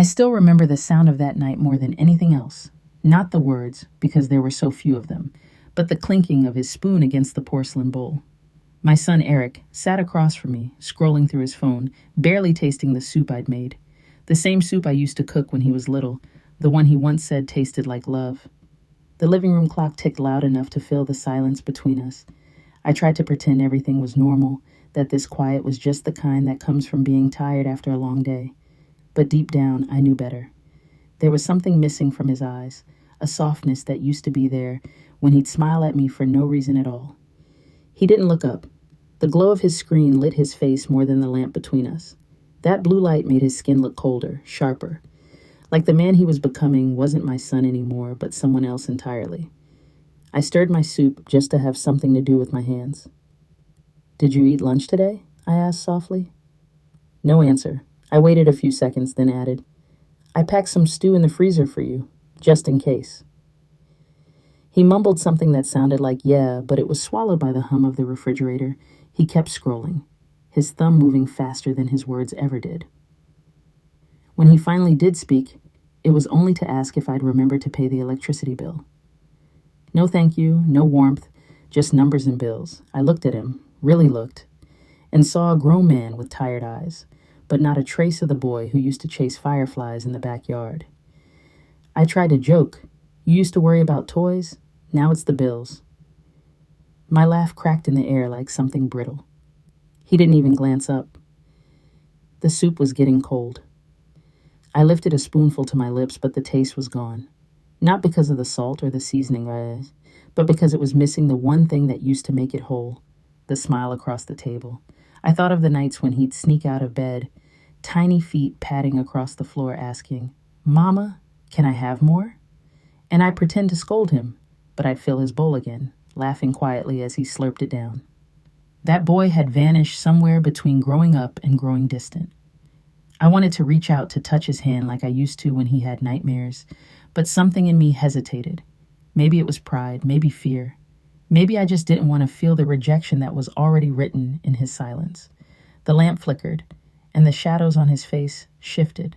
I still remember the sound of that night more than anything else. Not the words, because there were so few of them, but the clinking of his spoon against the porcelain bowl. My son Eric sat across from me, scrolling through his phone, barely tasting the soup I'd made. The same soup I used to cook when he was little, the one he once said tasted like love. The living room clock ticked loud enough to fill the silence between us. I tried to pretend everything was normal, that this quiet was just the kind that comes from being tired after a long day. But deep down, I knew better. There was something missing from his eyes, a softness that used to be there when he'd smile at me for no reason at all. He didn't look up. The glow of his screen lit his face more than the lamp between us. That blue light made his skin look colder, sharper. Like the man he was becoming wasn't my son anymore, but someone else entirely. I stirred my soup just to have something to do with my hands. "Did you eat lunch today?" I asked softly. No answer. I waited a few seconds, then added, "I packed some stew in the freezer for you, just in case." He mumbled something that sounded like yeah, but it was swallowed by the hum of the refrigerator. He kept scrolling, his thumb moving faster than his words ever did. When he finally did speak, it was only to ask if I'd remembered to pay the electricity bill. No thank you, no warmth, just numbers and bills. I looked at him, really looked, and saw a grown man with tired eyes, but not a trace of the boy who used to chase fireflies in the backyard. I tried to joke. You used to worry about toys, now it's the bills. My laugh cracked in the air like something brittle. He didn't even glance up. The soup was getting cold. I lifted a spoonful to my lips, but the taste was gone. Not because of the salt or the seasoning, but because it was missing the one thing that used to make it whole, the smile across the table. I thought of the nights when he'd sneak out of bed, tiny feet padding across the floor asking, "Mama, can I have more?" And I'd pretend to scold him, but I'd fill his bowl again, laughing quietly as he slurped it down. That boy had vanished somewhere between growing up and growing distant. I wanted to reach out to touch his hand like I used to when he had nightmares, but something in me hesitated. Maybe it was pride, maybe fear. Maybe I just didn't want to feel the rejection that was already written in his silence. The lamp flickered, and the shadows on his face shifted,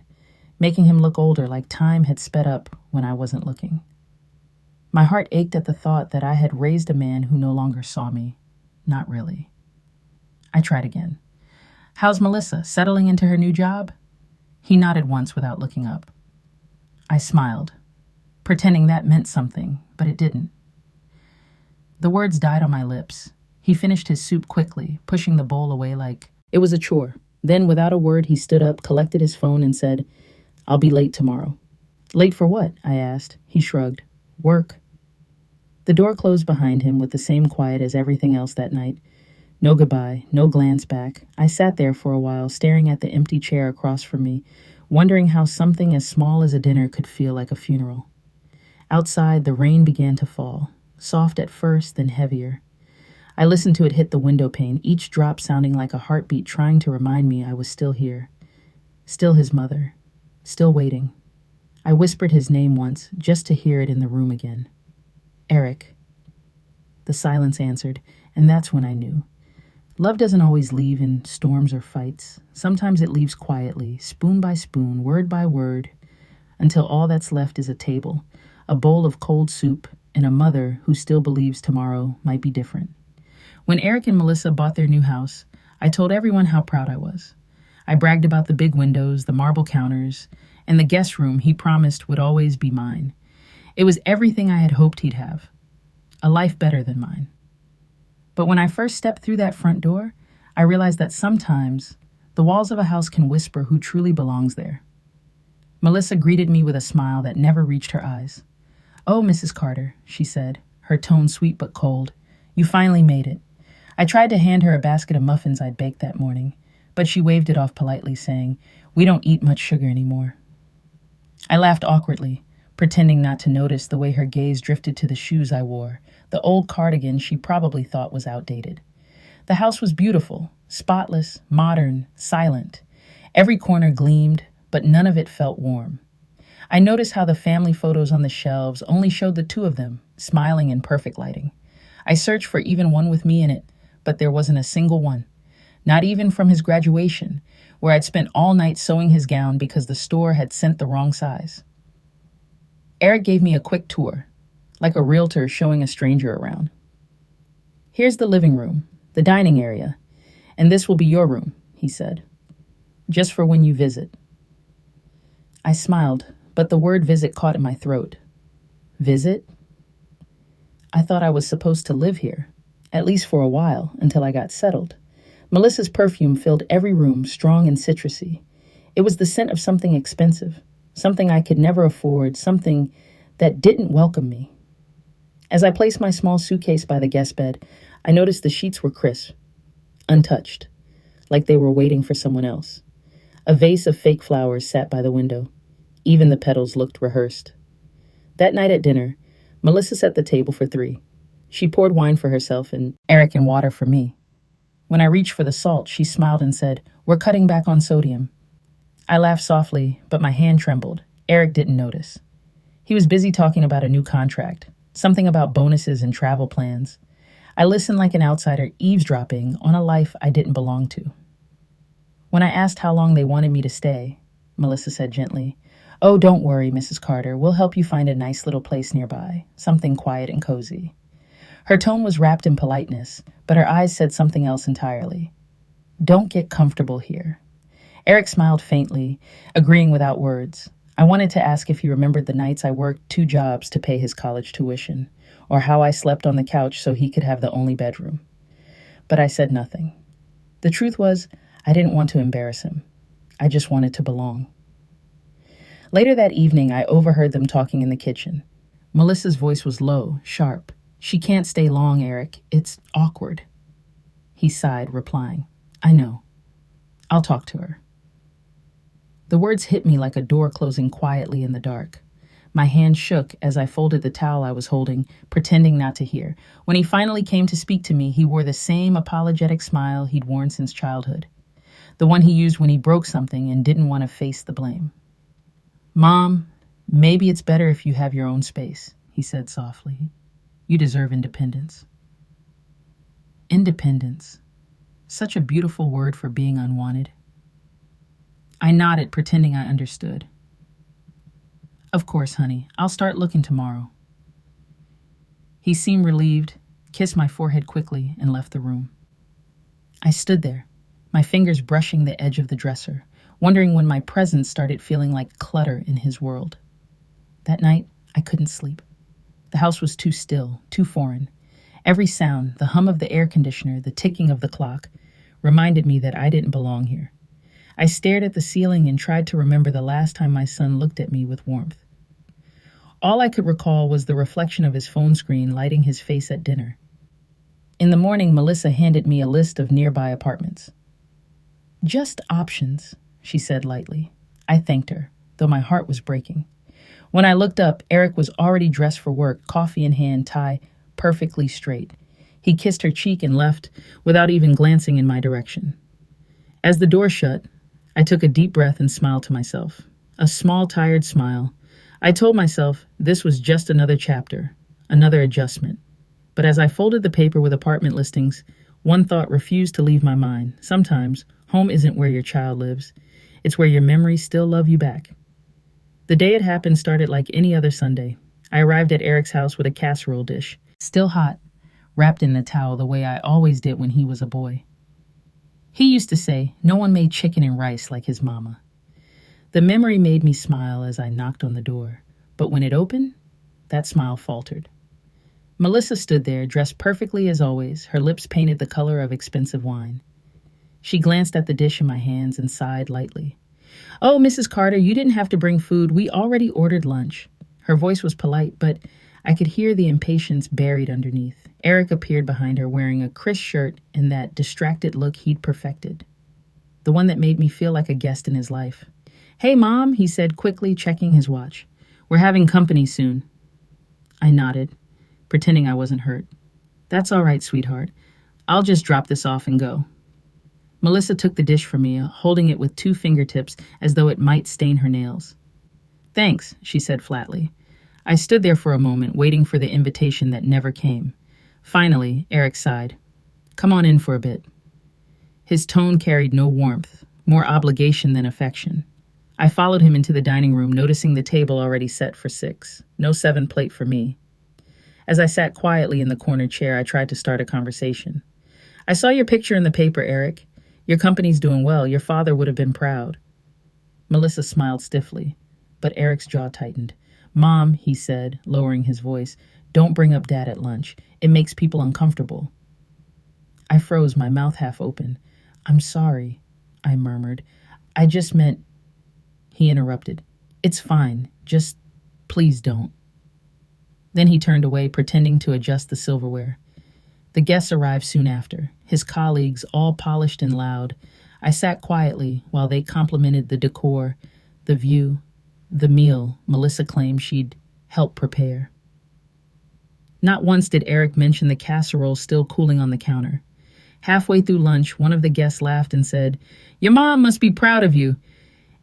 making him look older, like time had sped up when I wasn't looking. My heart ached at the thought that I had raised a man who no longer saw me. Not really. I tried again. "How's Melissa, settling into her new job?" He nodded once without looking up. I smiled, pretending that meant something, but it didn't. The words died on my lips. He finished his soup quickly, pushing the bowl away like it was a chore. Then, without a word, he stood up, collected his phone, and said, "I'll be late tomorrow." "Late for what?" I asked. He shrugged. "Work." The door closed behind him with the same quiet as everything else that night. No goodbye, no glance back. I sat there for a while, staring at the empty chair across from me, wondering how something as small as a dinner could feel like a funeral. Outside, the rain began to fall, soft at first, then heavier. I listened to it hit the window pane, each drop sounding like a heartbeat trying to remind me I was still here. Still his mother. Still waiting. I whispered his name once, just to hear it in the room again. "Eric." The silence answered, and that's when I knew. Love doesn't always leave in storms or fights. Sometimes it leaves quietly, spoon by spoon, word by word, until all that's left is a table, a bowl of cold soup, and a mother who still believes tomorrow might be different. When Eric and Melissa bought their new house, I told everyone how proud I was. I bragged about the big windows, the marble counters, and the guest room he promised would always be mine. It was everything I had hoped he'd have. A life better than mine. But when I first stepped through that front door, I realized that sometimes the walls of a house can whisper who truly belongs there. Melissa greeted me with a smile that never reached her eyes. "Oh, Mrs. Carter," she said, her tone sweet but cold. "You finally made it." I tried to hand her a basket of muffins I'd baked that morning, but she waved it off politely, saying, "We don't eat much sugar anymore." I laughed awkwardly, pretending not to notice the way her gaze drifted to the shoes I wore, the old cardigan she probably thought was outdated. The house was beautiful, spotless, modern, silent. Every corner gleamed, but none of it felt warm. I noticed how the family photos on the shelves only showed the two of them, smiling in perfect lighting. I searched for even one with me in it, but there wasn't a single one. Not even from his graduation, where I'd spent all night sewing his gown because the store had sent the wrong size. Eric gave me a quick tour, like a realtor showing a stranger around. Here's the living room, the dining area, and this will be your room, he said. Just for when you visit. I smiled, but the word visit caught in my throat. Visit? I thought I was supposed to live here, at least for a while, until I got settled. Melissa's perfume filled every room, strong and citrusy. It was the scent of something expensive, something I could never afford, something that didn't welcome me. As I placed my small suitcase by the guest bed, I noticed the sheets were crisp, untouched, like they were waiting for someone else. A vase of fake flowers sat by the window. Even the petals looked rehearsed. That night at dinner, Melissa set the table for 3. She poured wine for herself and Eric and water for me. When I reached for the salt, she smiled and said, "We're cutting back on sodium." I laughed softly, but my hand trembled. Eric didn't notice. He was busy talking about a new contract, something about bonuses and travel plans. I listened like an outsider eavesdropping on a life I didn't belong to. When I asked how long they wanted me to stay, Melissa said gently, "Oh, don't worry, Mrs. Carter. We'll help you find a nice little place nearby, something quiet and cozy." Her tone was wrapped in politeness, but her eyes said something else entirely. "Don't get comfortable here." Eric smiled faintly, agreeing without words. I wanted to ask if he remembered the nights I worked 2 jobs to pay his college tuition, or how I slept on the couch so he could have the only bedroom. But I said nothing. The truth was, I didn't want to embarrass him. I just wanted to belong. Later that evening, I overheard them talking in the kitchen. Melissa's voice was low, sharp. "She can't stay long, Eric. It's awkward." He sighed, replying, "I know. I'll talk to her." The words hit me like a door closing quietly in the dark. My hand shook as I folded the towel I was holding, pretending not to hear. When he finally came to speak to me, he wore the same apologetic smile he'd worn since childhood. The one he used when he broke something and didn't want to face the blame. "Mom, maybe it's better if you have your own space," he said softly. "You deserve independence." Independence. Such a beautiful word for being unwanted. I nodded, pretending I understood. "Of course, honey. I'll start looking tomorrow." He seemed relieved, kissed my forehead quickly, and left the room. I stood there, my fingers brushing the edge of the dresser, wondering when my presence started feeling like clutter in his world. That night, I couldn't sleep. The house was too still, too foreign. Every sound, the hum of the air conditioner, the ticking of the clock, reminded me that I didn't belong here. I stared at the ceiling and tried to remember the last time my son looked at me with warmth. All I could recall was the reflection of his phone screen lighting his face at dinner. In the morning, Melissa handed me a list of nearby apartments. "Just options," she said lightly. I thanked her, though my heart was breaking. When I looked up, Eric was already dressed for work, coffee in hand, tie perfectly straight. He kissed her cheek and left without even glancing in my direction. As the door shut, I took a deep breath and smiled to myself. A small, tired smile. I told myself this was just another chapter, another adjustment. But as I folded the paper with apartment listings, one thought refused to leave my mind. Sometimes, home isn't where your child lives. It's where your memories still love you back. The day it happened started like any other Sunday. I arrived at Eric's house with a casserole dish, still hot, wrapped in a towel the way I always did when he was a boy. He used to say no one made chicken and rice like his mama. The memory made me smile as I knocked on the door, but when it opened, that smile faltered. Melissa stood there, dressed perfectly as always, her lips painted the color of expensive wine. She glanced at the dish in my hands and sighed lightly. "Oh, Mrs. Carter, you didn't have to bring food. We already ordered lunch." Her voice was polite, but I could hear the impatience buried underneath. Eric appeared behind her wearing a crisp shirt and that distracted look he'd perfected. The one that made me feel like a guest in his life. "Hey, Mom," he said quickly, checking his watch. "We're having company soon." I nodded, pretending I wasn't hurt. "That's all right, sweetheart. I'll just drop this off and go." Melissa took the dish from me, holding it with 2 fingertips as though it might stain her nails. "Thanks," she said flatly. I stood there for a moment, waiting for the invitation that never came. Finally, Eric sighed. "Come on in for a bit." His tone carried no warmth, more obligation than affection. I followed him into the dining room, noticing the table already set for 6. No 7 plate for me. As I sat quietly in the corner chair, I tried to start a conversation. I saw your picture in the paper, Eric. Your company's doing well. Your father would have been proud. Melissa smiled stiffly, but Eric's jaw tightened. Mom, he said, lowering his voice, don't bring up Dad at lunch. It makes people uncomfortable. I froze, my mouth half open. I'm sorry, I murmured. I just meant... He interrupted. It's fine. Just please don't. Then he turned away, pretending to adjust the silverware. The guests arrived soon after, his colleagues all polished and loud. I sat quietly while they complimented the decor, the view, the meal Melissa claimed she'd helped prepare. Not once did Eric mention the casserole still cooling on the counter. Halfway through lunch, one of the guests laughed and said, Your mom must be proud of you.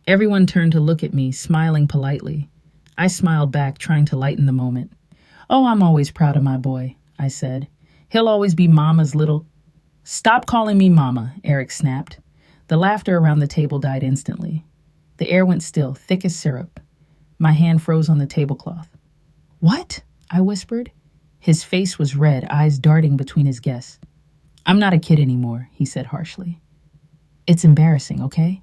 Everyone turned to look at me, smiling politely. I smiled back, trying to lighten the moment. Oh, I'm always proud of my boy, I said. He'll always be Mama's little... Stop calling me Mama, Eric snapped. The laughter around the table died instantly. The air went still, thick as syrup. My hand froze on the tablecloth. What? I whispered. His face was red, eyes darting between his guests. I'm not a kid anymore, he said harshly. It's embarrassing, okay?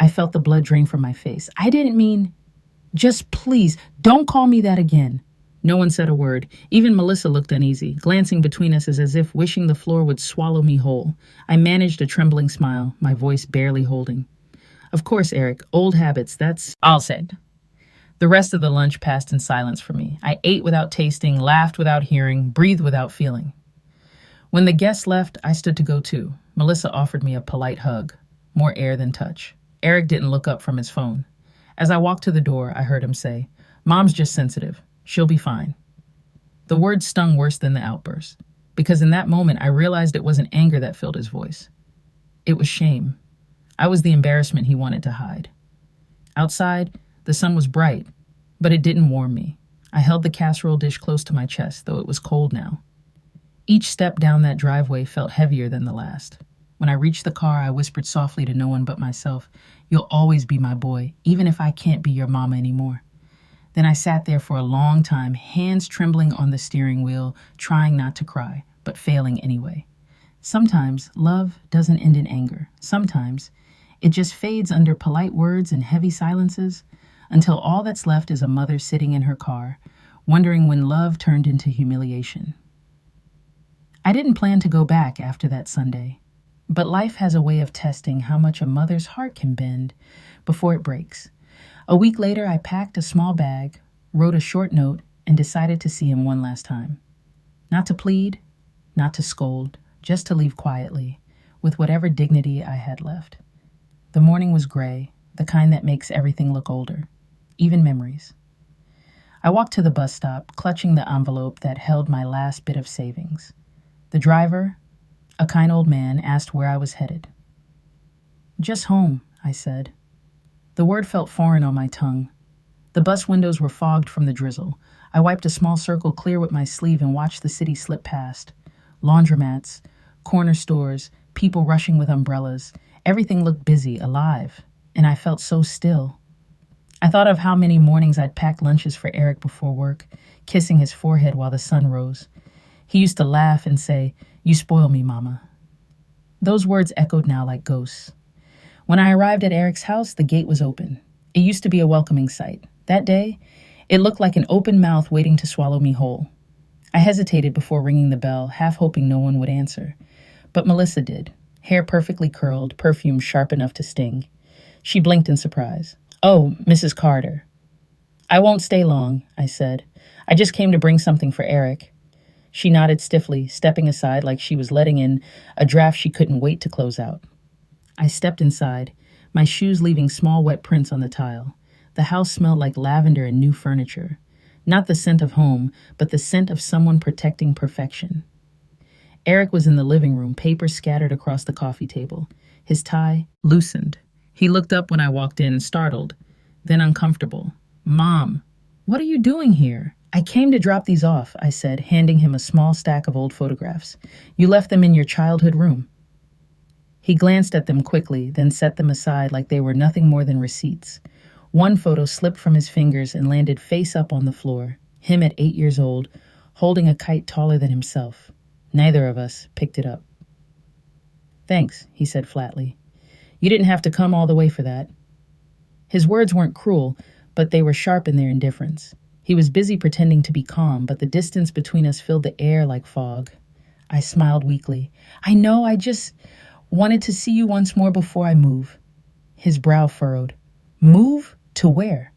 I felt the blood drain from my face. I didn't mean... Just please, don't call me that again. No one said a word. Even Melissa looked uneasy, glancing between us as if wishing the floor would swallow me whole. I managed a trembling smile, my voice barely holding. Of course, Eric, old habits, that's all said. The rest of the lunch passed in silence for me. I ate without tasting, laughed without hearing, breathed without feeling. When the guests left, I stood to go too. Melissa offered me a polite hug, more air than touch. Eric didn't look up from his phone. As I walked to the door, I heard him say, Mom's just sensitive. She'll be fine. The words stung worse than the outburst, because in that moment I realized it wasn't anger that filled his voice. It was shame. I was the embarrassment he wanted to hide. Outside, the sun was bright, but it didn't warm me. I held the casserole dish close to my chest, though it was cold now. Each step down that driveway felt heavier than the last. When I reached the car, I whispered softly to no one but myself, You'll always be my boy, even if I can't be your mama anymore. Then I sat there for a long time, hands trembling on the steering wheel, trying not to cry, but failing anyway. Sometimes love doesn't end in anger. Sometimes it just fades under polite words and heavy silences until all that's left is a mother sitting in her car, wondering when love turned into humiliation. I didn't plan to go back after that Sunday, but life has a way of testing how much a mother's heart can bend before it breaks. A week later, I packed a small bag, wrote a short note, and decided to see him one last time. Not to plead, not to scold, just to leave quietly, with whatever dignity I had left. The morning was gray, the kind that makes everything look older, even memories. I walked to the bus stop, clutching the envelope that held my last bit of savings. The driver, a kind old man, asked where I was headed. Just home, I said. The word felt foreign on my tongue. The bus windows were fogged from the drizzle. I wiped a small circle clear with my sleeve and watched the city slip past. Laundromats, corner stores, people rushing with umbrellas. Everything looked busy, alive, and I felt so still. I thought of how many mornings I'd packed lunches for Eric before work, kissing his forehead while the sun rose. He used to laugh and say, "You spoil me, Mama." Those words echoed now like ghosts. When I arrived at Eric's house, the gate was open. It used to be a welcoming sight. That day, it looked like an open mouth waiting to swallow me whole. I hesitated before ringing the bell, half hoping no one would answer. But Melissa did, hair perfectly curled, perfume sharp enough to sting. She blinked in surprise. "Oh, Mrs. Carter." "I won't stay long," I said. "I just came to bring something for Eric." She nodded stiffly, stepping aside like she was letting in a draft she couldn't wait to close out. I stepped inside, my shoes leaving small wet prints on the tile. The house smelled like lavender and new furniture. Not the scent of home, but the scent of someone protecting perfection. Eric was in the living room, papers scattered across the coffee table. His tie loosened. He looked up when I walked in, startled, then uncomfortable. "Mom, what are you doing here?" "I came to drop these off," I said, handing him a small stack of old photographs. "You left them in your childhood room." He glanced at them quickly, then set them aside like they were nothing more than receipts. One photo slipped from his fingers and landed face up on the floor, him at 8 years old, holding a kite taller than himself. Neither of us picked it up. "Thanks," he said flatly. "You didn't have to come all the way for that." His words weren't cruel, but they were sharp in their indifference. He was busy pretending to be calm, but the distance between us filled the air like fog. I smiled weakly. "I know, I just wanted to see you once more before I move." His brow furrowed. "Move? To where?"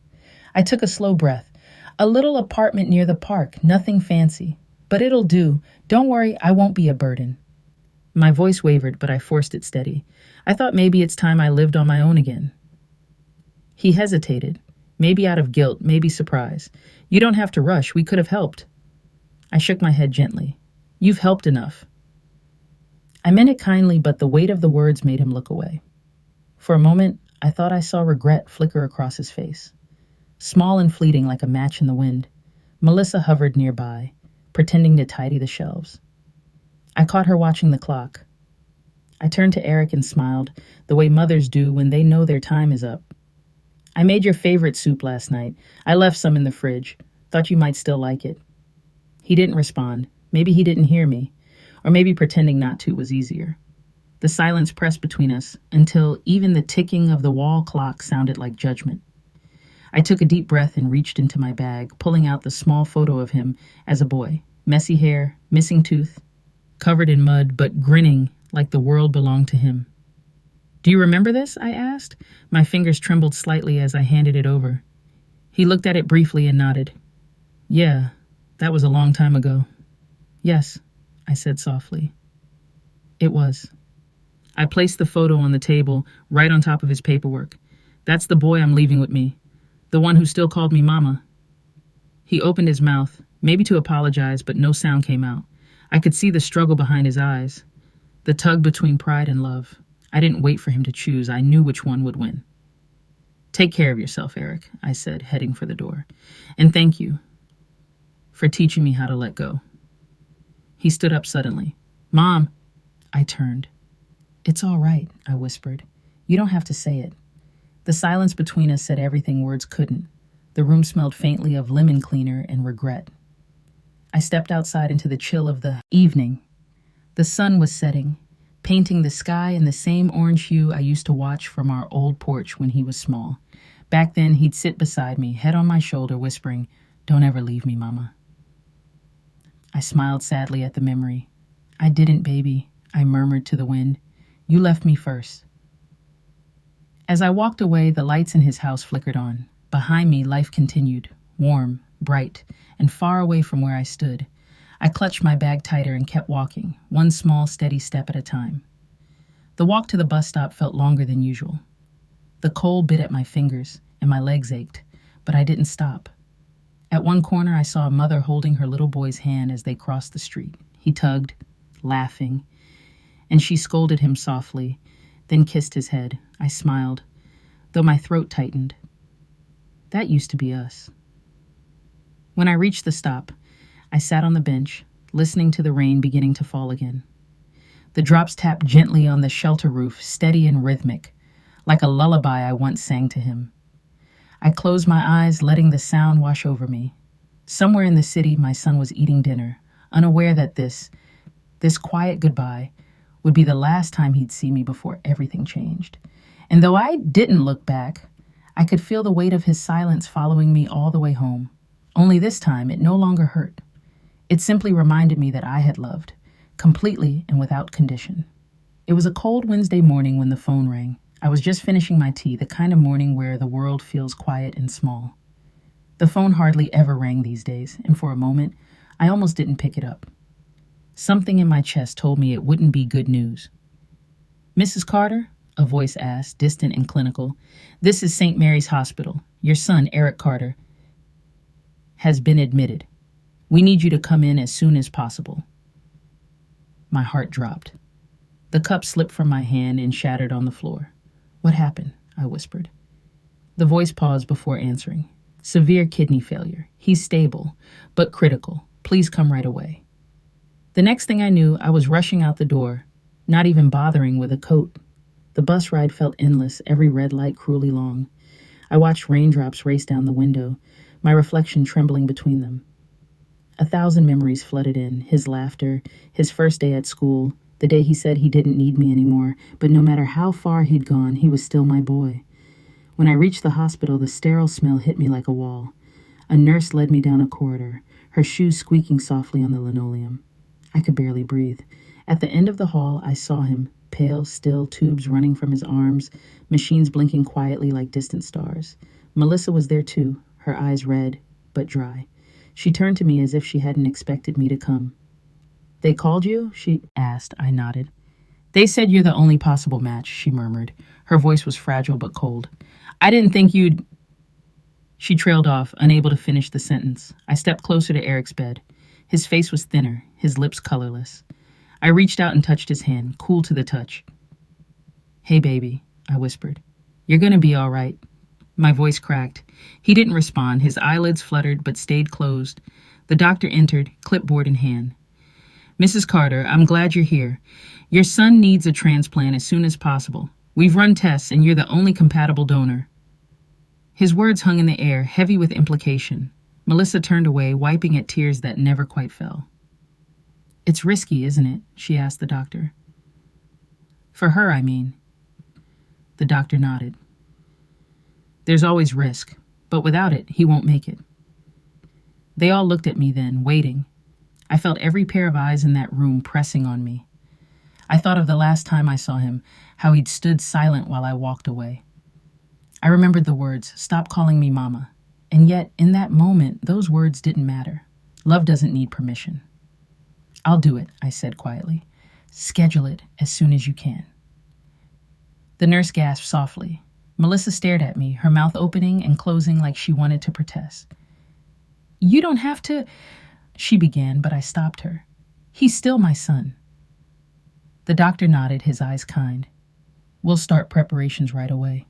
I took a slow breath. "A little apartment near the park, nothing fancy. But it'll do. Don't worry, I won't be a burden." My voice wavered, but I forced it steady. I thought maybe it's time I lived on my own again. He hesitated, maybe out of guilt, maybe surprise. "You don't have to rush. We could have helped." I shook my head gently. "You've helped enough." I meant it kindly, but the weight of the words made him look away. For a moment, I thought I saw regret flicker across his face. Small and fleeting like a match in the wind, Melissa hovered nearby, pretending to tidy the shelves. I caught her watching the clock. I turned to Eric and smiled, the way mothers do when they know their time is up. "I made your favorite soup last night. I left some in the fridge. Thought you might still like it." He didn't respond. Maybe he didn't hear me, or maybe pretending not to was easier. The silence pressed between us until even the ticking of the wall clock sounded like judgment. I took a deep breath and reached into my bag, pulling out the small photo of him as a boy. Messy hair, missing tooth, covered in mud, but grinning like the world belonged to him. "Do you remember this?" I asked. My fingers trembled slightly as I handed it over. He looked at it briefly and nodded. "Yeah, that was a long time ago." "Yes," I said softly. "It was." I placed the photo on the table, right on top of his paperwork. "That's the boy I'm leaving with me. The one who still called me Mama." He opened his mouth, maybe to apologize, but no sound came out. I could see the struggle behind his eyes, the tug between pride and love. I didn't wait for him to choose. I knew which one would win. "Take care of yourself, Eric," I said, heading for the door. "And thank you for teaching me how to let go." He stood up suddenly. "Mom!" I turned. "It's all right," I whispered. "You don't have to say it." The silence between us said everything words couldn't. The room smelled faintly of lemon cleaner and regret. I stepped outside into the chill of the evening. The sun was setting, painting the sky in the same orange hue I used to watch from our old porch when he was small. Back then, he'd sit beside me, head on my shoulder, whispering, "Don't ever leave me, Mama." I smiled sadly at the memory. "I didn't, baby," I murmured to the wind. "You left me first." As I walked away, the lights in his house flickered on. Behind me, life continued, warm, bright, and far away from where I stood. I clutched my bag tighter and kept walking, one small, steady step at a time. The walk to the bus stop felt longer than usual. The cold bit at my fingers, and my legs ached, but I didn't stop. At one corner, I saw a mother holding her little boy's hand as they crossed the street. He tugged, laughing, and she scolded him softly, then kissed his head. I smiled, though my throat tightened. That used to be us. When I reached the stop, I sat on the bench, listening to the rain beginning to fall again. The drops tapped gently on the shelter roof, steady and rhythmic, like a lullaby I once sang to him. I closed my eyes, letting the sound wash over me. Somewhere in the city, my son was eating dinner, unaware that this quiet goodbye would be the last time he'd see me before everything changed. And though I didn't look back, I could feel the weight of his silence following me all the way home. Only this time, it no longer hurt. It simply reminded me that I had loved, completely and without condition. It was a cold Wednesday morning when the phone rang. I was just finishing my tea, the kind of morning where the world feels quiet and small. The phone hardly ever rang these days, and for a moment, I almost didn't pick it up. Something in my chest told me it wouldn't be good news. "Mrs. Carter?" a voice asked, distant and clinical. "This is St. Mary's Hospital. Your son, Eric Carter, has been admitted. We need you to come in as soon as possible." My heart dropped. The cup slipped from my hand and shattered on the floor. "What happened?" I whispered. The voice paused before answering. "Severe kidney failure. He's stable, but critical. Please come right away." The next thing I knew, I was rushing out the door, not even bothering with a coat. The bus ride felt endless, every red light cruelly long. I watched raindrops race down the window, my reflection trembling between them. 1,000 memories flooded in, his laughter, his first day at school, the day he said he didn't need me anymore, but no matter how far he'd gone, he was still my boy. When I reached the hospital, the sterile smell hit me like a wall. A nurse led me down a corridor, her shoes squeaking softly on the linoleum. I could barely breathe. At the end of the hall, I saw him, pale, still, tubes running from his arms, machines blinking quietly like distant stars. Melissa was there too, her eyes red, but dry. She turned to me as if she hadn't expected me to come. "They called you?" she asked. I nodded. "They said you're the only possible match," she murmured. Her voice was fragile but cold. "I didn't think you'd—" She trailed off, unable to finish the sentence. I stepped closer to Eric's bed. His face was thinner, his lips colorless. I reached out and touched his hand, cool to the touch. "Hey, baby," I whispered. "You're gonna be all right." My voice cracked. He didn't respond. His eyelids fluttered but stayed closed. The doctor entered, clipboard in hand. "Mrs. Carter, I'm glad you're here. Your son needs a transplant as soon as possible. We've run tests, and you're the only compatible donor." His words hung in the air, heavy with implication. Melissa turned away, wiping at tears that never quite fell. "It's risky, isn't it?" she asked the doctor. "For her, I mean." The doctor nodded. "There's always risk, but without it, he won't make it." They all looked at me then, waiting. I felt every pair of eyes in that room pressing on me. I thought of the last time I saw him, how he'd stood silent while I walked away. I remembered the words, "Stop calling me mama." And yet, in that moment, those words didn't matter. Love doesn't need permission. "I'll do it," I said quietly. "Schedule it as soon as you can." The nurse gasped softly. Melissa stared at me, her mouth opening and closing like she wanted to protest. "You don't have to—" she began, but I stopped her. "He's still my son." The doctor nodded, his eyes kind. "We'll start preparations right away."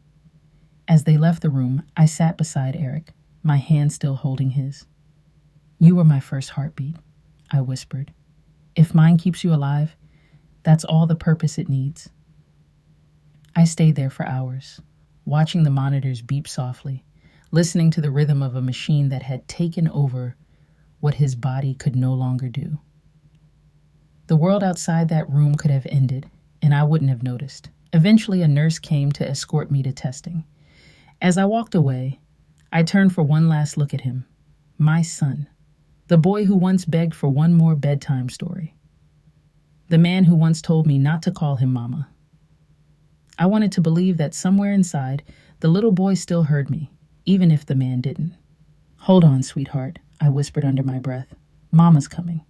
As they left the room, I sat beside Eric, my hand still holding his. "You were my first heartbeat," I whispered. "If mine keeps you alive, that's all the purpose it needs." I stayed there for hours, watching the monitors beep softly, listening to the rhythm of a machine that had taken over what his body could no longer do. The world outside that room could have ended, and I wouldn't have noticed. Eventually, a nurse came to escort me to testing. As I walked away, I turned for one last look at him. My son. The boy who once begged for one more bedtime story. The man who once told me not to call him mama. I wanted to believe that somewhere inside, the little boy still heard me, even if the man didn't. "Hold on, sweetheart," I whispered under my breath. "Mama's coming."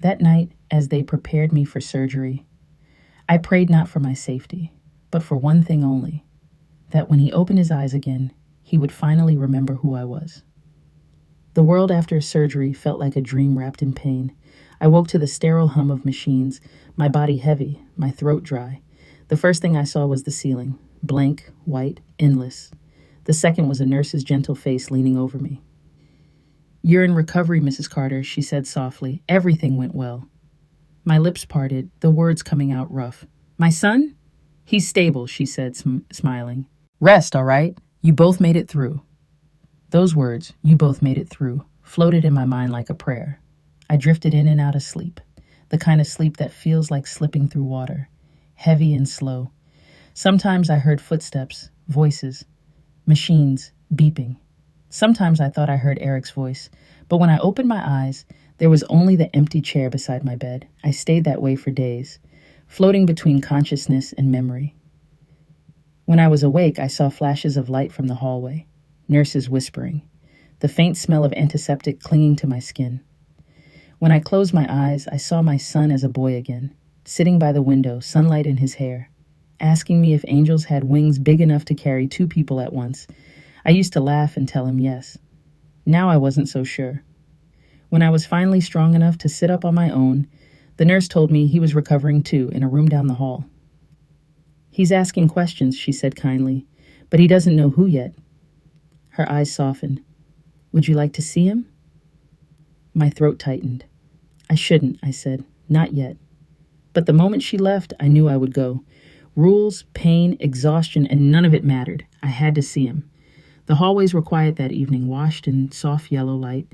That night, as they prepared me for surgery, I prayed not for my safety, but for one thing only, that when he opened his eyes again, he would finally remember who I was. The world after surgery felt like a dream wrapped in pain. I woke to the sterile hum of machines, my body heavy, my throat dry. The first thing I saw was the ceiling, blank, white, endless. The second was a nurse's gentle face leaning over me. "You're in recovery, Mrs. Carter," she said softly. "Everything went well." My lips parted, the words coming out rough. "My son? He's stable," she said, smiling. "Rest, all right? You both made it through." Those words, "you both made it through," floated in my mind like a prayer. I drifted in and out of sleep, the kind of sleep that feels like slipping through water, heavy and slow. Sometimes I heard footsteps, voices, machines, beeping. Sometimes I thought I heard Eric's voice, but when I opened my eyes, there was only the empty chair beside my bed. I stayed that way for days, floating between consciousness and memory. When I was awake, I saw flashes of light from the hallway, nurses whispering, the faint smell of antiseptic clinging to my skin. When I closed my eyes, I saw my son as a boy again, sitting by the window, sunlight in his hair, asking me if angels had wings big enough to carry two people at once. I used to laugh and tell him yes. Now I wasn't so sure. When I was finally strong enough to sit up on my own, the nurse told me he was recovering too, in a room down the hall. "He's asking questions," she said kindly, "but he doesn't know who yet." Her eyes softened. "Would you like to see him?" My throat tightened. "I shouldn't," I said. "Not yet." But the moment she left, I knew I would go. Rules, pain, exhaustion, and none of it mattered. I had to see him. The hallways were quiet that evening, washed in soft yellow light.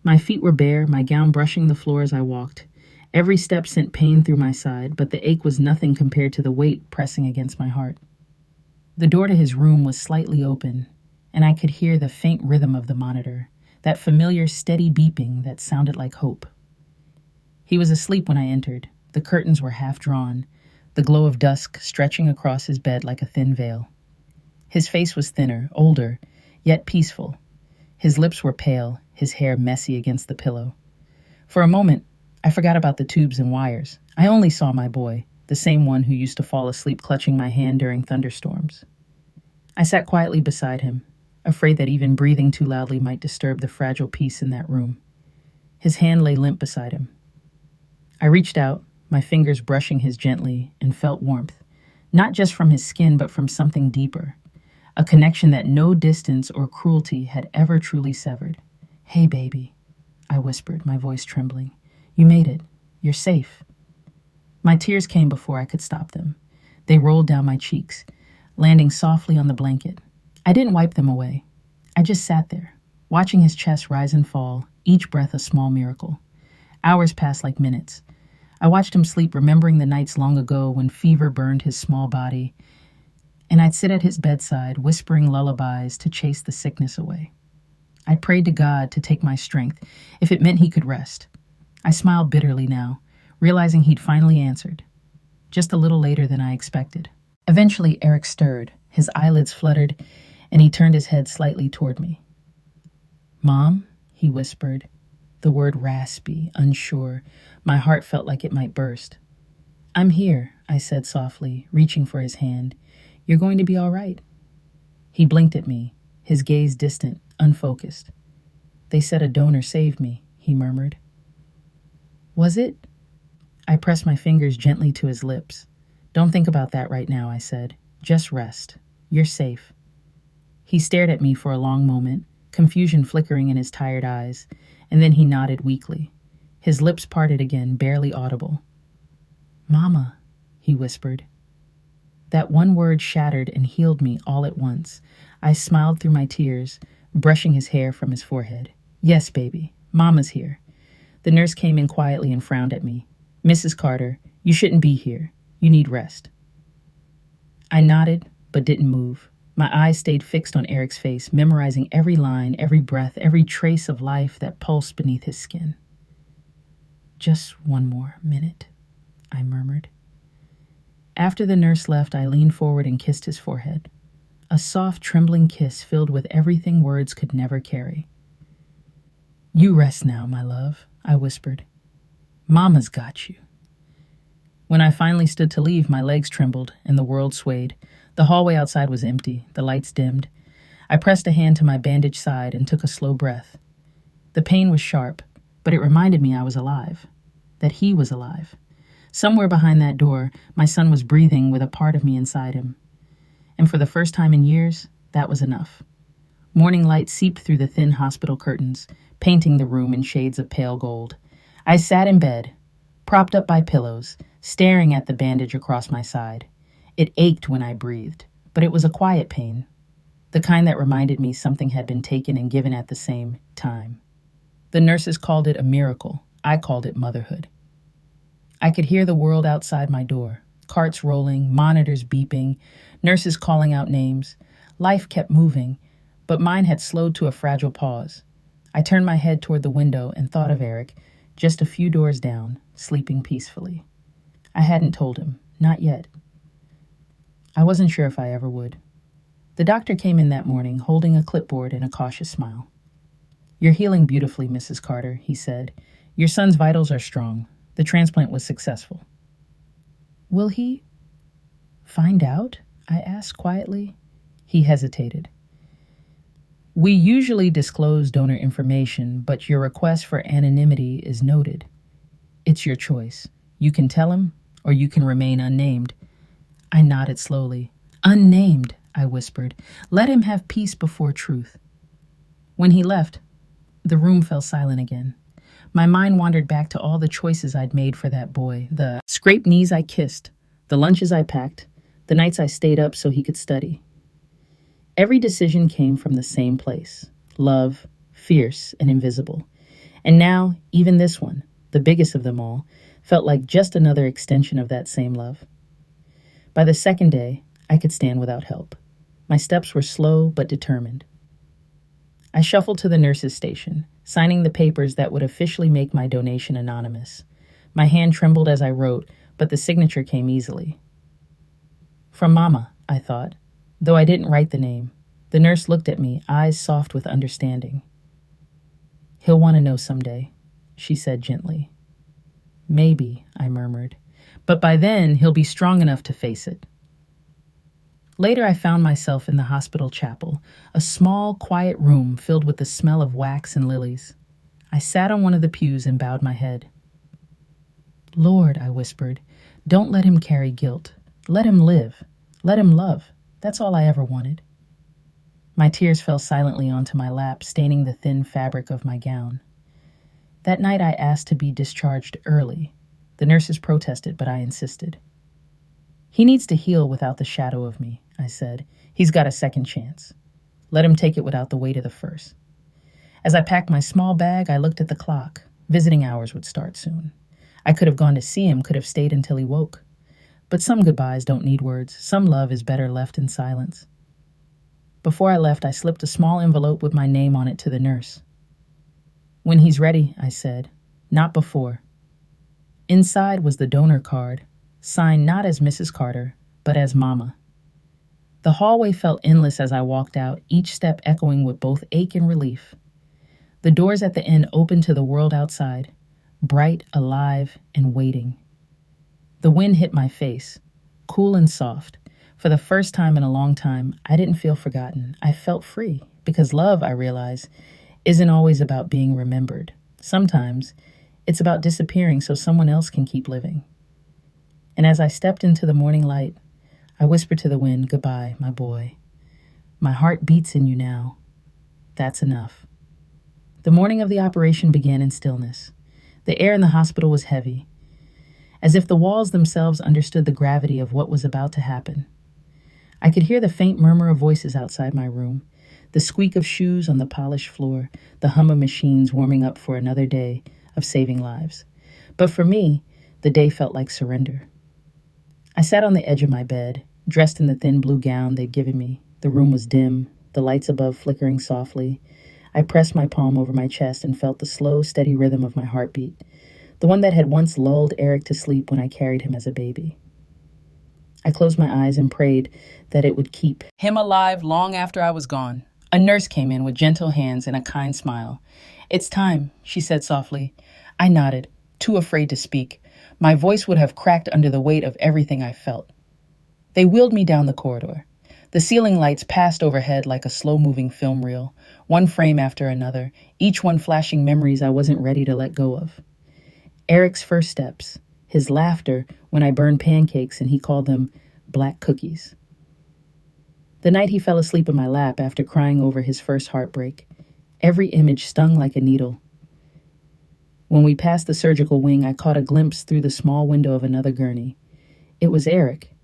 My feet were bare, my gown brushing the floor as I walked. Every step sent pain through my side, but the ache was nothing compared to the weight pressing against my heart. The door to his room was slightly open, and I could hear the faint rhythm of the monitor, that familiar steady beeping that sounded like hope. He was asleep when I entered. The curtains were half drawn, the glow of dusk stretching across his bed like a thin veil. His face was thinner, older, yet peaceful. His lips were pale, his hair messy against the pillow. For a moment, I forgot about the tubes and wires. I only saw my boy, the same one who used to fall asleep clutching my hand during thunderstorms. I sat quietly beside him, afraid that even breathing too loudly might disturb the fragile peace in that room. His hand lay limp beside him. I reached out, my fingers brushing his gently, and felt warmth, not just from his skin, but from something deeper, a connection that no distance or cruelty had ever truly severed. "Hey, baby," I whispered, my voice trembling. "You made it. You're safe." My tears came before I could stop them. They rolled down my cheeks, landing softly on the blanket. I didn't wipe them away. I just sat there, watching his chest rise and fall, each breath a small miracle. Hours passed like minutes. I watched him sleep, remembering the nights long ago when fever burned his small body, and I'd sit at his bedside, whispering lullabies to chase the sickness away. I prayed to God to take my strength, if it meant he could rest. I smiled bitterly now, realizing he'd finally answered, just a little later than I expected. Eventually, Eric stirred, his eyelids fluttered, and he turned his head slightly toward me. "Mom," he whispered, the word raspy, unsure. My heart felt like it might burst. "I'm here," I said softly, reaching for his hand. "You're going to be all right." He blinked at me, his gaze distant, unfocused. "They said a donor saved me," he murmured. "Was it?" I pressed my fingers gently to his lips. "Don't think about that right now," I said. "Just rest. You're safe." He stared at me for a long moment, confusion flickering in his tired eyes, and then he nodded weakly. His lips parted again, barely audible. "Mama," he whispered. That one word shattered and healed me all at once. I smiled through my tears, brushing his hair from his forehead. "Yes, baby, Mama's here." The nurse came in quietly and frowned at me. "Mrs. Carter, you shouldn't be here. You need rest." I nodded, but didn't move. My eyes stayed fixed on Eric's face, memorizing every line, every breath, every trace of life that pulsed beneath his skin. "Just one more minute," I murmured. After the nurse left, I leaned forward and kissed his forehead. A soft, trembling kiss filled with everything words could never carry. "You rest now, my love," I whispered. "Mama's got you." When I finally stood to leave, my legs trembled and the world swayed. The hallway outside was empty, the lights dimmed. I pressed a hand to my bandaged side and took a slow breath. The pain was sharp, but it reminded me I was alive, that he was alive. Somewhere behind that door, my son was breathing with a part of me inside him. And for the first time in years, that was enough. Morning light seeped through the thin hospital curtains, painting the room in shades of pale gold. I sat in bed, propped up by pillows, staring at the bandage across my side. It ached when I breathed, but it was a quiet pain, the kind that reminded me something had been taken and given at the same time. The nurses called it a miracle. I called it motherhood. I could hear the world outside my door, carts rolling, monitors beeping, nurses calling out names. Life kept moving, but mine had slowed to a fragile pause. I turned my head toward the window and thought of Eric, just a few doors down, sleeping peacefully. I hadn't told him, not yet. I wasn't sure if I ever would. The doctor came in that morning, holding a clipboard and a cautious smile. "You're healing beautifully, Mrs. Carter," he said. "Your son's vitals are strong. The transplant was successful." "Will he find out?" I asked quietly. He hesitated. "We usually disclose donor information, but your request for anonymity is noted. It's your choice. You can tell him, or you can remain unnamed." I nodded slowly. "Unnamed," I whispered. "Let him have peace before truth." When he left, the room fell silent again. My mind wandered back to all the choices I'd made for that boy, the scraped knees I kissed, the lunches I packed, the nights I stayed up so he could study. Every decision came from the same place: love, fierce and invisible. And now, even this one, the biggest of them all, felt like just another extension of that same love. By the second day, I could stand without help. My steps were slow but determined. I shuffled to the nurse's station, signing the papers that would officially make my donation anonymous. My hand trembled as I wrote, but the signature came easily. From Mama, I thought, though I didn't write the name. The nurse looked at me, eyes soft with understanding. "He'll want to know someday," she said gently. "Maybe," I murmured, "but by then he'll be strong enough to face it." Later, I found myself in the hospital chapel, a small, quiet room filled with the smell of wax and lilies. I sat on one of the pews and bowed my head. "Lord," I whispered, "don't let him carry guilt. Let him live. Let him love. That's all I ever wanted." My tears fell silently onto my lap, staining the thin fabric of my gown. That night I asked to be discharged early. The nurses protested, but I insisted. "He needs to heal without the shadow of me," I said. "He's got a second chance. Let him take it without the weight of the first." As I packed my small bag, I looked at the clock. Visiting hours would start soon. I could have gone to see him, could have stayed until he woke. But some goodbyes don't need words. Some love is better left in silence. Before I left, I slipped a small envelope with my name on it to the nurse. "When he's ready," I said, "not before." Inside was the donor card, signed not as Mrs. Carter, but as Mama. The hallway felt endless as I walked out, each step echoing with both ache and relief. The doors at the end opened to the world outside, bright, alive, and waiting. The wind hit my face, cool and soft. For the first time in a long time, I didn't feel forgotten. I felt free, because love, I realize, isn't always about being remembered. Sometimes it's about disappearing so someone else can keep living. And as I stepped into the morning light, I whispered to the wind, "Goodbye, my boy. My heart beats in you now. That's enough." The morning of the operation began in stillness. The air in the hospital was heavy, as if the walls themselves understood the gravity of what was about to happen. I could hear the faint murmur of voices outside my room, the squeak of shoes on the polished floor, the hum of machines warming up for another day of saving lives. But for me, the day felt like surrender. I sat on the edge of my bed, dressed in the thin blue gown they'd given me. The room was dim, the lights above flickering softly. I pressed my palm over my chest and felt the slow, steady rhythm of my heartbeat, the one that had once lulled Eric to sleep when I carried him as a baby. I closed my eyes and prayed that it would keep him alive long after I was gone. A nurse came in with gentle hands and a kind smile. "It's time," she said softly. I nodded, too afraid to speak. My voice would have cracked under the weight of everything I felt. They wheeled me down the corridor. The ceiling lights passed overhead like a slow-moving film reel, one frame after another, each one flashing memories I wasn't ready to let go of. Eric's first steps, his laughter when I burned pancakes and he called them black cookies. The night he fell asleep in my lap after crying over his first heartbreak. Every image stung like a needle. When we passed the surgical wing, I caught a glimpse through the small window of another gurney. It was Eric.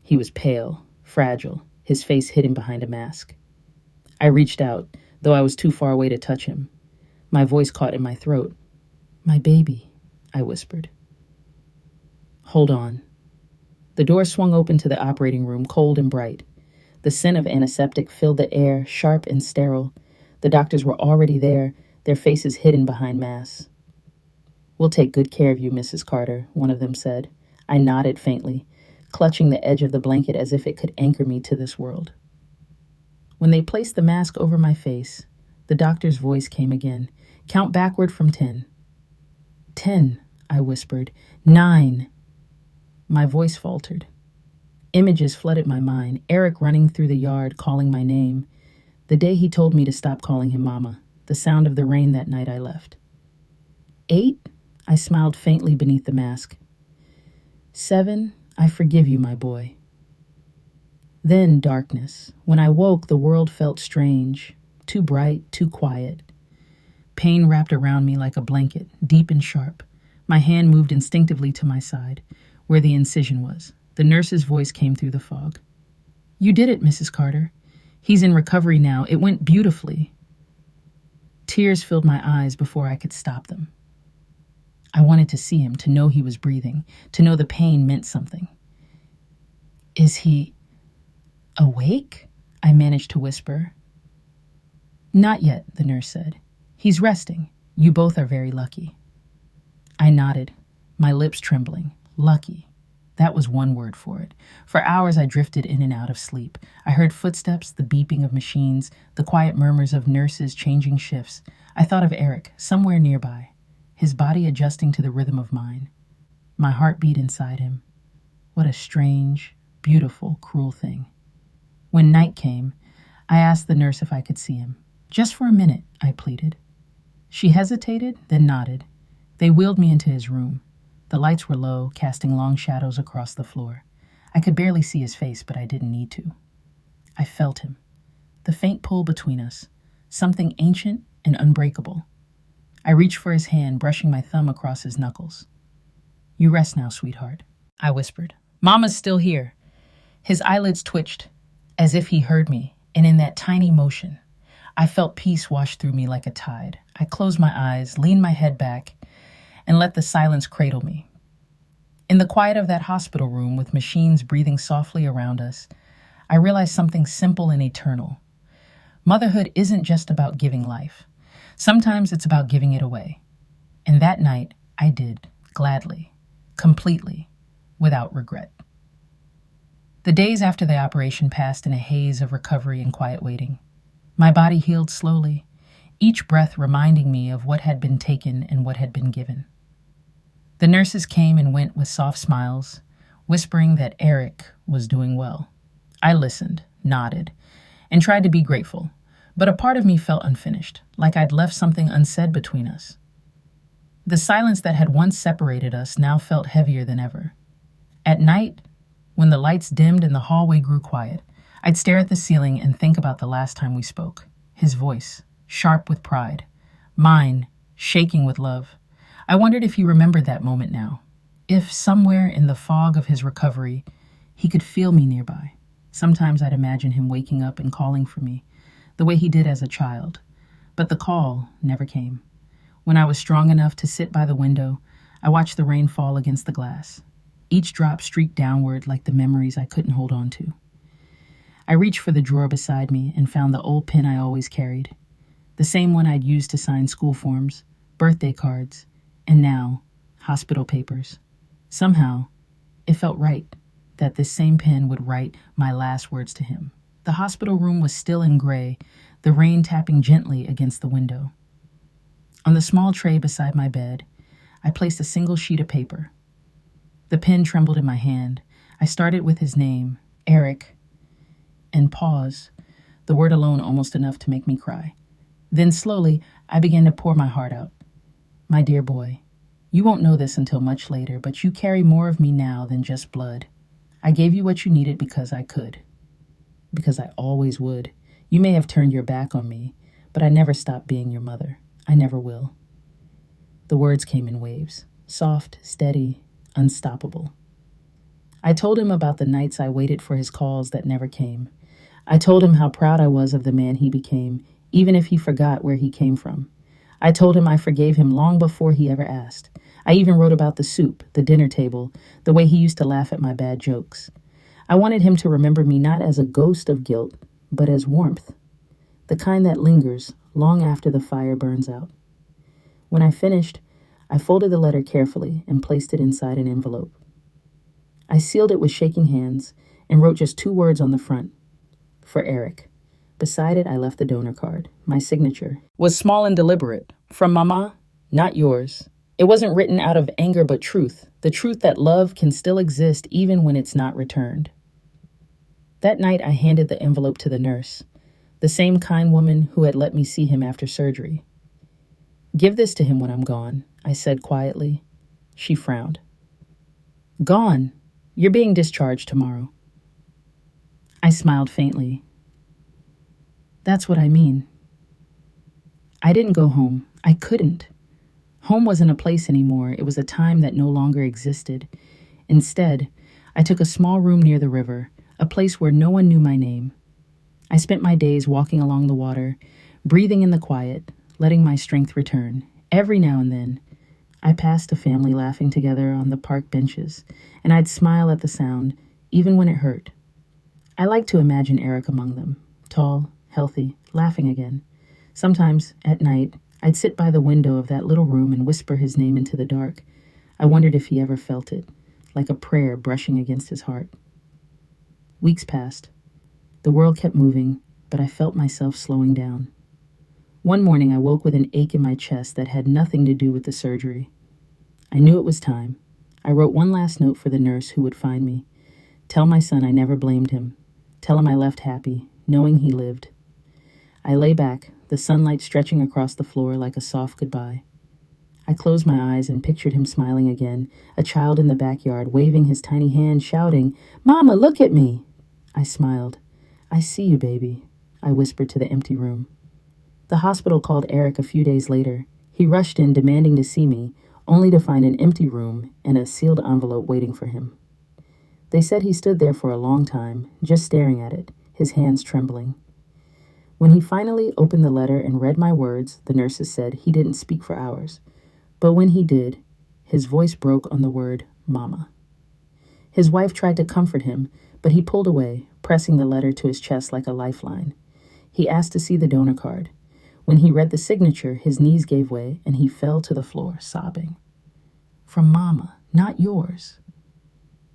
He was pale, fragile, his face hidden behind a mask. I reached out, though I was too far away to touch him. My voice caught in my throat. "My baby," I whispered. "Hold on." The door swung open to the operating room, cold and bright. The scent of antiseptic filled the air, sharp and sterile. The doctors were already there, their faces hidden behind masks. "We'll take good care of you, Mrs. Carter," one of them said. I nodded faintly, clutching the edge of the blanket as if it could anchor me to this world. When they placed the mask over my face, the doctor's voice came again. "Count backward from 10. 10, I whispered. 9. My voice faltered. Images flooded my mind. Eric running through the yard, calling my name. The day he told me to stop calling him Mama. The sound of the rain that night I left. 8? I smiled faintly beneath the mask. 7, I forgive you, my boy. Then darkness. When I woke, the world felt strange. Too bright, too quiet. Pain wrapped around me like a blanket, deep and sharp. My hand moved instinctively to my side, where the incision was. The nurse's voice came through the fog. You did it, Mrs. Carter. He's in recovery now. It went beautifully. Tears filled my eyes before I could stop them. I wanted to see him, to know he was breathing, to know the pain meant something. Is he awake? I managed to whisper. Not yet, the nurse said. He's resting. You both are very lucky. I nodded, my lips trembling. Lucky. That was one word for it. For hours I drifted in and out of sleep. I heard footsteps, the beeping of machines, the quiet murmurs of nurses changing shifts. I thought of Eric, somewhere nearby, his body adjusting to the rhythm of mine. My heart beat inside him. What a strange, beautiful, cruel thing. When night came, I asked the nurse if I could see him. Just for a minute, I pleaded. She hesitated, then nodded. They wheeled me into his room. The lights were low, casting long shadows across the floor. I could barely see his face, but I didn't need to. I felt him. The faint pull between us. Something ancient and unbreakable. I reached for his hand, brushing my thumb across his knuckles. You rest now, sweetheart, I whispered. Mama's still here. His eyelids twitched, as if he heard me, and in that tiny motion, I felt peace wash through me like a tide. I closed my eyes, leaned my head back, and let the silence cradle me. In the quiet of that hospital room, with machines breathing softly around us, I realized something simple and eternal. Motherhood isn't just about giving life. Sometimes it's about giving it away. And that night, I did, gladly, completely, without regret. The days after the operation passed in a haze of recovery and quiet waiting. My body healed slowly, each breath reminding me of what had been taken and what had been given. The nurses came and went with soft smiles, whispering that Eric was doing well. I listened, nodded, and tried to be grateful, but a part of me felt unfinished, like I'd left something unsaid between us. The silence that had once separated us now felt heavier than ever. At night, when the lights dimmed and the hallway grew quiet, I'd stare at the ceiling and think about the last time we spoke. His voice, sharp with pride, mine, shaking with love. I wondered if he remembered that moment now, if somewhere in the fog of his recovery, he could feel me nearby. Sometimes I'd imagine him waking up and calling for me, the way he did as a child. But the call never came. When I was strong enough to sit by the window, I watched the rain fall against the glass. Each drop streaked downward like the memories I couldn't hold on to. I reached for the drawer beside me and found the old pen I always carried, the same one I'd used to sign school forms, birthday cards, and now, hospital papers. Somehow, it felt right that this same pen would write my last words to him. The hospital room was still and gray, the rain tapping gently against the window. On the small tray beside my bed, I placed a single sheet of paper. The pen trembled in my hand. I started with his name, Eric, and pause, the word alone almost enough to make me cry. Then slowly, I began to pour my heart out. My dear boy, you won't know this until much later, but you carry more of me now than just blood. I gave you what you needed because I could. Because I always would. You may have turned your back on me, but I never stopped being your mother. I never will. The words came in waves, soft, steady, unstoppable. I told him about the nights I waited for his calls that never came. I told him how proud I was of the man he became, even if he forgot where he came from. I told him I forgave him long before he ever asked. I even wrote about the soup, the dinner table, the way he used to laugh at my bad jokes. I wanted him to remember me not as a ghost of guilt, but as warmth, the kind that lingers long after the fire burns out. When I finished, I folded the letter carefully and placed it inside an envelope. I sealed it with shaking hands and wrote just 2 words on the front. For Eric. Beside it, I left the donor card. My signature was small and deliberate. From Mama, not yours. It wasn't written out of anger but truth. The truth that love can still exist even when it's not returned. That night, I handed the envelope to the nurse, the same kind woman who had let me see him after surgery. Give this to him when I'm gone, I said quietly. She frowned. Gone? You're being discharged tomorrow. I smiled faintly. That's what I mean. I didn't go home. I couldn't. Home wasn't a place anymore. It was a time that no longer existed. Instead, I took a small room near the river, a place where no one knew my name. I spent my days walking along the water, breathing in the quiet, letting my strength return. Every now and then, I passed a family laughing together on the park benches, and I'd smile at the sound, even when it hurt. I liked to imagine Eric among them, tall, healthy, laughing again. Sometimes, at night, I'd sit by the window of that little room and whisper his name into the dark. I wondered if he ever felt it, like a prayer brushing against his heart. Weeks passed. The world kept moving, but I felt myself slowing down. One morning I woke with an ache in my chest that had nothing to do with the surgery. I knew it was time. I wrote one last note for the nurse who would find me. Tell my son I never blamed him. Tell him I left happy, knowing he lived. I lay back, the sunlight stretching across the floor like a soft goodbye. I closed my eyes and pictured him smiling again, a child in the backyard, waving his tiny hand, shouting, "Mama, look at me!" I smiled. "I see you, baby," I whispered to the empty room. The hospital called Eric a few days later. He rushed in demanding to see me, only to find an empty room and a sealed envelope waiting for him. They said he stood there for a long time, just staring at it, his hands trembling. When he finally opened the letter and read my words, the nurses said he didn't speak for hours. But when he did, his voice broke on the word "Mama." His wife tried to comfort him, but he pulled away, pressing the letter to his chest like a lifeline. He asked to see the donor card. When he read the signature, his knees gave way and he fell to the floor, sobbing. "From Mama, not yours."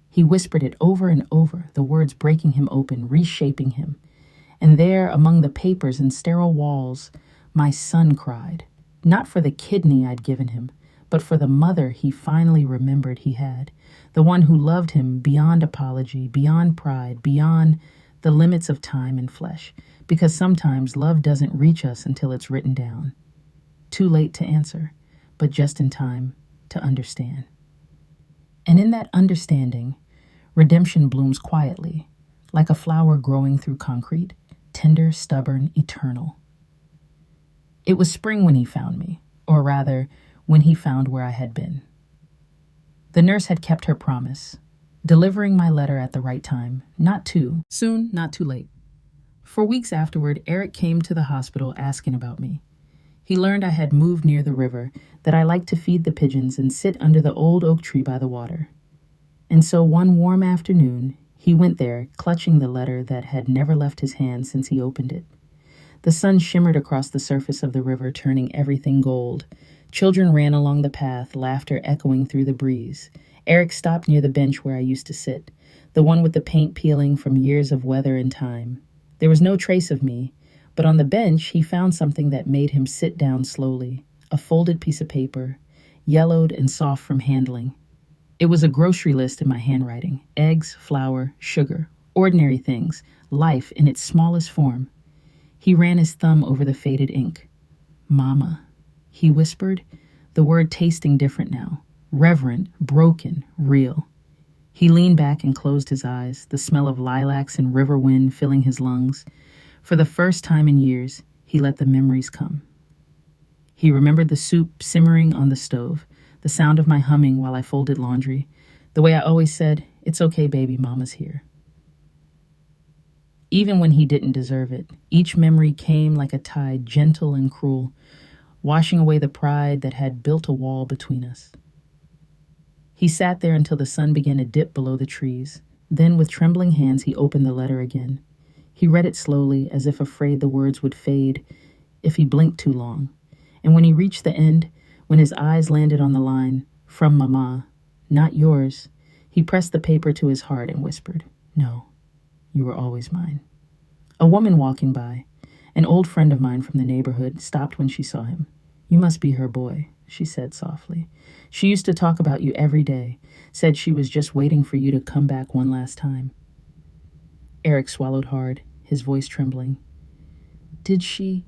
He whispered it over and over, the words breaking him open, reshaping him. And there, among the papers and sterile walls, my son cried, not for the kidney I'd given him, but for the mother he finally remembered he had, the one who loved him beyond apology, beyond pride, beyond the limits of time and flesh, because sometimes love doesn't reach us until it's written down. Too late to answer, but just in time to understand. And in that understanding, redemption blooms quietly, like a flower growing through concrete, tender, stubborn, eternal. It was spring when he found me, or rather, when he found where I had been. The nurse had kept her promise, delivering my letter at the right time, not too soon, not too late. For weeks afterward, Eric came to the hospital asking about me. He learned I had moved near the river, that I liked to feed the pigeons and sit under the old oak tree by the water. And so one warm afternoon, he went there, clutching the letter that had never left his hand since he opened it. The sun shimmered across the surface of the river, turning everything gold. Children ran along the path, laughter echoing through the breeze. Eric stopped near the bench where I used to sit, the one with the paint peeling from years of weather and time. There was no trace of me, but on the bench he found something that made him sit down slowly, a folded piece of paper, yellowed and soft from handling. It was a grocery list in my handwriting: eggs, flour, sugar, ordinary things, life in its smallest form. He ran his thumb over the faded ink. "Mama," he whispered, the word tasting different now, reverent, broken, real. He leaned back and closed his eyes, the smell of lilacs and river wind filling his lungs. For the first time in years, he let the memories come. He remembered the soup simmering on the stove, the sound of my humming while I folded laundry, the way I always said, "It's okay, baby, Mama's here." Even when he didn't deserve it, each memory came like a tide, gentle and cruel, washing away the pride that had built a wall between us. He sat there until the sun began to dip below the trees. Then, with trembling hands, he opened the letter again. He read it slowly, as if afraid the words would fade if he blinked too long. And when he reached the end, when his eyes landed on the line, "From Mama, not yours," he pressed the paper to his heart and whispered, "No, you were always mine." A woman walking by, an old friend of mine from the neighborhood, stopped when she saw him. "You must be her boy," she said softly. "She used to talk about you every day, said she was just waiting for you to come back one last time." Eric swallowed hard, his voice trembling. Did she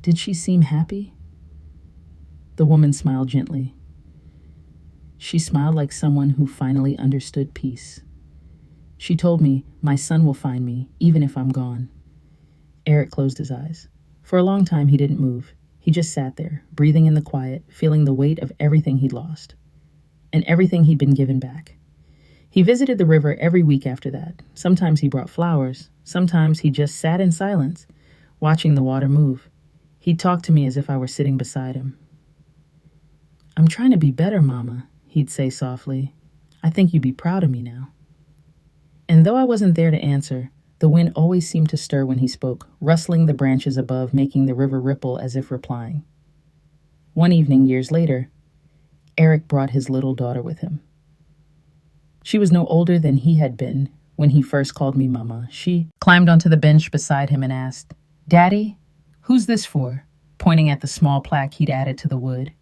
seem happy?" The woman smiled gently. She smiled like someone who finally understood peace. She told me, "My son will find me, even if I'm gone." Eric closed his eyes. For a long time, he didn't move. He just sat there, breathing in the quiet, feeling the weight of everything he'd lost and everything he'd been given back. He visited the river every week after that. Sometimes he brought flowers. Sometimes he just sat in silence, watching the water move. He'd talk to me as if I were sitting beside him. "I'm trying to be better, Mama," he'd say softly. "I think you'd be proud of me now." And though I wasn't there to answer, the wind always seemed to stir when he spoke, rustling the branches above, making the river ripple as if replying. One evening, years later, Eric brought his little daughter with him. She was no older than he had been when he first called me Mama. She climbed onto the bench beside him and asked, "Daddy, who's this for?" pointing at the small plaque he'd added to the wood.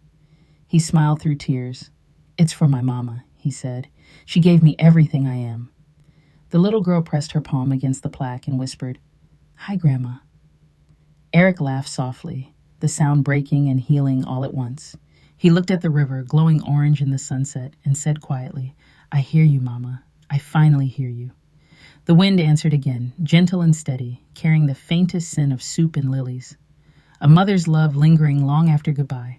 He smiled through tears. "It's for my mama," he said. "She gave me everything I am." The little girl pressed her palm against the plaque and whispered, "Hi, Grandma." Eric laughed softly, the sound breaking and healing all at once. He looked at the river, glowing orange in the sunset, and said quietly, "I hear you, Mama. I finally hear you." The wind answered again, gentle and steady, carrying the faintest scent of soup and lilies. A mother's love lingering long after goodbye.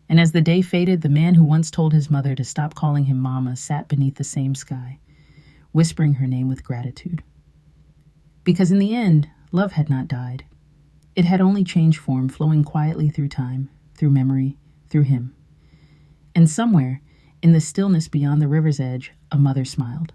And as the day faded, the man who once told his mother to stop calling him Mama sat beneath the same sky, whispering her name with gratitude. Because in the end, love had not died. It had only changed form, flowing quietly through time, through memory, through him. And somewhere, in the stillness beyond the river's edge, a mother smiled.